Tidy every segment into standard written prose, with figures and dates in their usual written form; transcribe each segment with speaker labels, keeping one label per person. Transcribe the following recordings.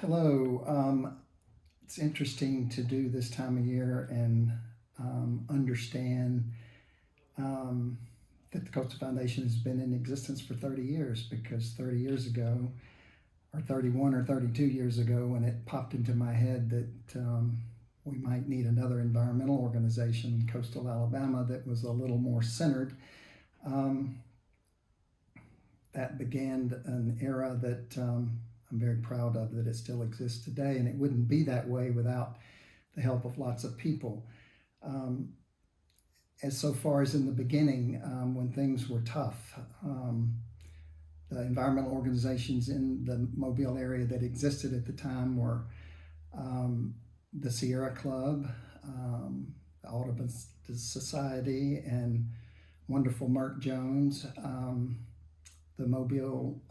Speaker 1: Hello. It's interesting to do this time of year and understand um, that the Coastal Foundation has been in existence for 30 years because 30 years ago, or 31 or 32 years ago, when it popped into my head that we might need another environmental organization in coastal Alabama that was a little more centered. Um, that began an era that I'm very proud of, that it still exists today, and it wouldn't be that way without the help of lots of people. Um, as so far as in the beginning, when things were tough, the environmental organizations in the Mobile area that existed at the time were um, the Sierra Club, the Audubon Society, and wonderful Mert Jones. The Mobile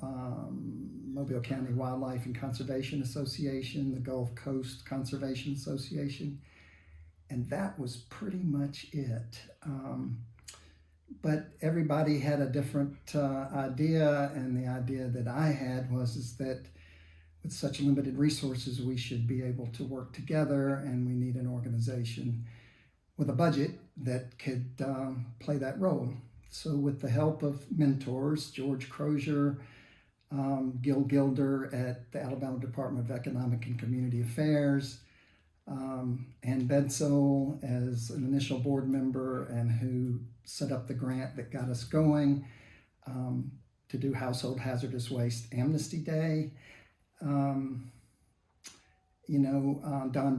Speaker 1: County Wildlife and Conservation Association, the Gulf Coast Conservation Association, and that was pretty much it. But everybody had a different idea, and the idea that I had is that with such limited resources, we should be able to work together, and we need an organization with a budget that could play that role. So with the help of mentors, George Crozier, Gil Gilder at the Alabama Department of Economic and Community Affairs, Ann Bedsole as an initial board member and who set up the grant that got us going to do Household Hazardous Waste Amnesty Day. Don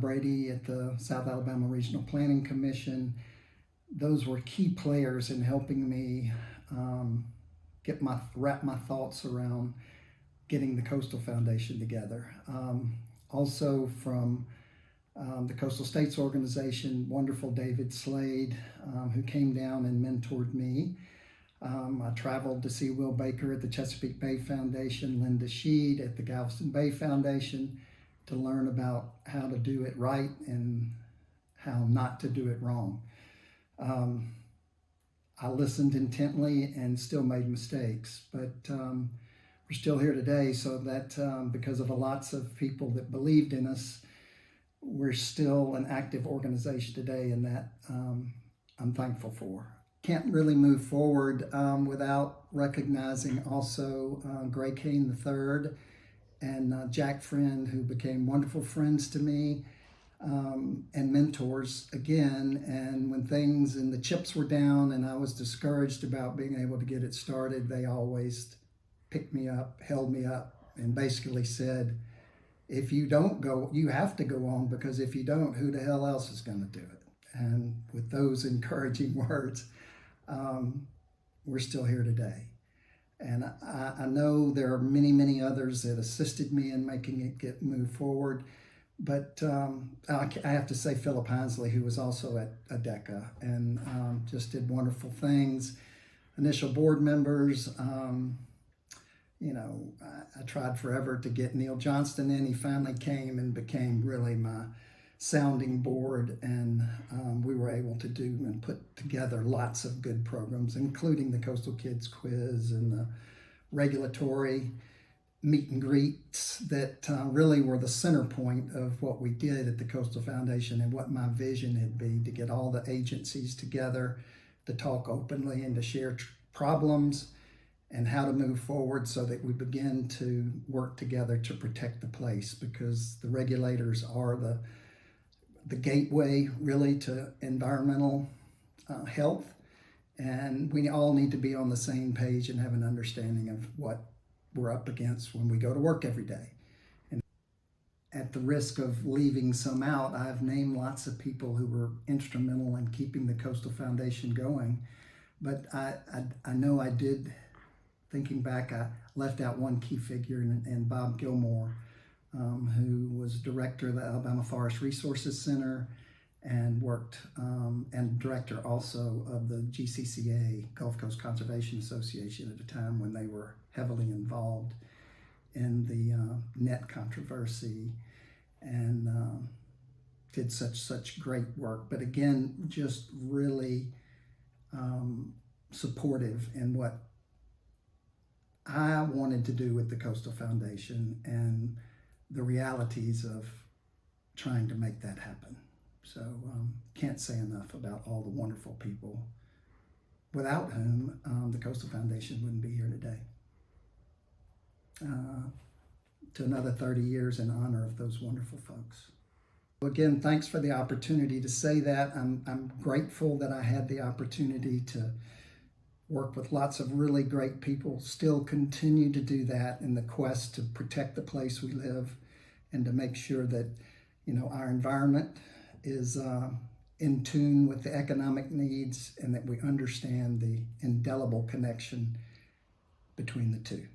Speaker 1: Brady at the South Alabama Regional Planning Commission. Those were key players in helping me wrap my thoughts around getting the Coastal Foundation together. Also from the Coastal States Organization, wonderful David Slade, who came down and mentored me. I traveled to see Will Baker at the Chesapeake Bay Foundation, Linda Sheed at the Galveston Bay Foundation, to learn about how to do it right and how not to do it wrong. I listened intently and still made mistakes, but we're still here today, so that because of the lots of people that believed in us, we're still an active organization today, and that I'm thankful for. Can't really move forward without recognizing also Gray Kane III and Jack Friend, who became wonderful friends to me. And mentors again. And when things and the chips were down and I was discouraged about being able to get it started, they always picked me up, held me up, and basically said, if you don't go, you have to go on, because if you don't, who the hell else is going to do it? And with those encouraging words, we're still here today. And I know there are many, many others that assisted me in making it move forward. But I have to say Philip Hinsley, who was also at ADECA and just did wonderful things. Initial board members, I tried forever to get Neil Johnston in. He finally came and became really my sounding board, and we were able to do and put together lots of good programs, including the Coastal Kids Quiz and the regulatory meet and greets that really were the center point of what we did at the Coastal Foundation, and what my vision had been to get all the agencies together to talk openly and to share problems and how to move forward so that we begin to work together to protect the place, because the regulators are the gateway really to environmental health, and we all need to be on the same page and have an understanding of what we're up against when we go to work every day. And at the risk of leaving some out, I've named lots of people who were instrumental in keeping the Coastal Foundation going. But I know I did, thinking back, I left out one key figure in Bob Gilmore, who was director of the Alabama Forest Resources Center and worked, and director also of the GCCA, Gulf Coast Conservation Association, at a time when they were heavily involved in the net controversy, and did such great work. But again, just really supportive in what I wanted to do with the Coastal Foundation, and the realities of trying to make that happen. So can't say enough about all the wonderful people without whom the Coastal Foundation wouldn't be here today. To another 30 years in honor of those wonderful folks. Again, thanks for the opportunity to say that. I'm grateful that I had the opportunity to work with lots of really great people, still continue to do that in the quest to protect the place we live and to make sure that, you know, our environment is in tune with the economic needs and that we understand the indelible connection between the two.